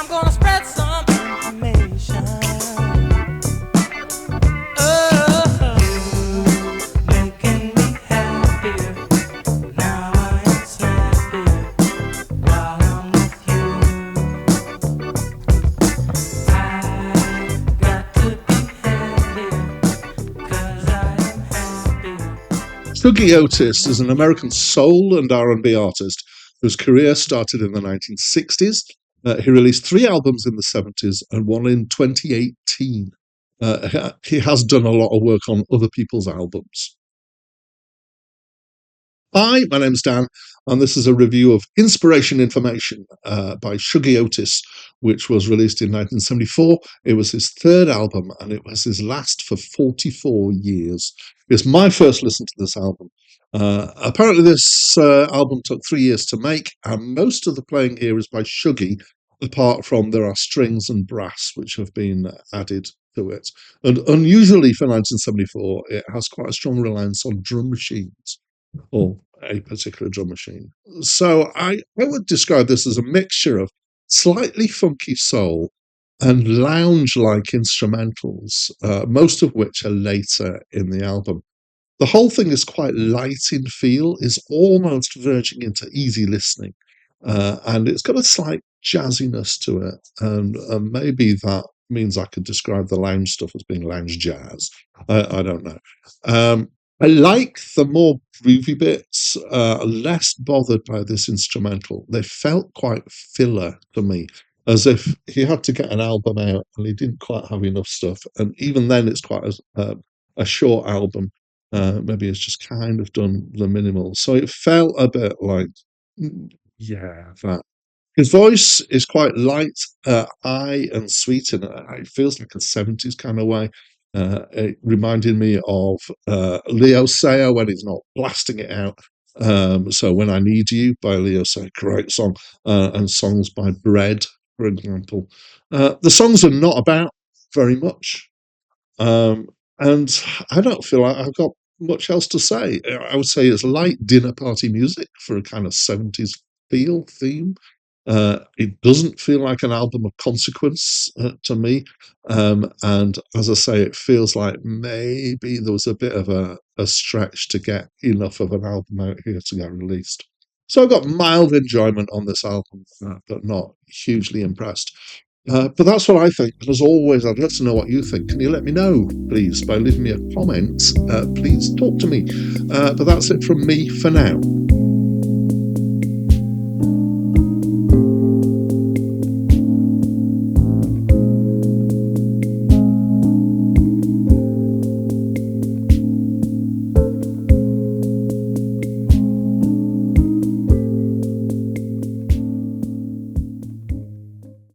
gonna spread some information. Oh, making me happier. Now I am snappier while I'm with you. I got to be happier, 'cause I am happier. Shuggie Otis is an American soul and R&B artist whose career started in the 1960s. He released 3 albums in the 70s and one in 2018. He has done a lot of work on other people's albums. Hi, my name's Dan, and this is a review of Inspiration Information by Shuggie Otis, which was released in 1974. It was his 3rd album, and it was his last for 44 years. It's my first listen to this album. Apparently, this album took 3 years to make, and most of the playing here is by Shuggie, apart from there are strings and brass which have been added to it. And unusually for 1974, it has quite a strong reliance on drum machines, or a particular drum machine. So I would describe this as a mixture of slightly funky soul and lounge-like instrumentals, most of which are later in the album. The whole thing is quite light in feel, is almost verging into easy listening, and it's got a slight jazziness to it, and maybe that means I could describe the lounge stuff as being lounge jazz. I don't know. I like the more groovy bits, less bothered by this instrumental. They felt quite filler to me, as if he had to get an album out and he didn't quite have enough stuff. And even then, it's quite a short album. Maybe it's just kind of done the minimal. So it felt a bit like, yeah, that. His voice is quite light, high and sweet, and it feels like a 70s kind of way. It reminded me of Leo Sayer when he's not blasting it out. So When I Need You by Leo Sayer, great song, and songs by Bread, for example. The songs are not about very much, and I don't feel like I've got much else to say. I would say it's light dinner party music for a kind of 70s theme. It doesn't feel like an album of consequence to me. And as I say, it feels like maybe there was a bit of a stretch to get enough of an album out here to get released. So I got mild enjoyment on this album, but not hugely impressed. But that's what I think. And as always, I'd love to know what you think. Can you let me know, please, by leaving me a comment? Please talk to me. But that's it from me for now.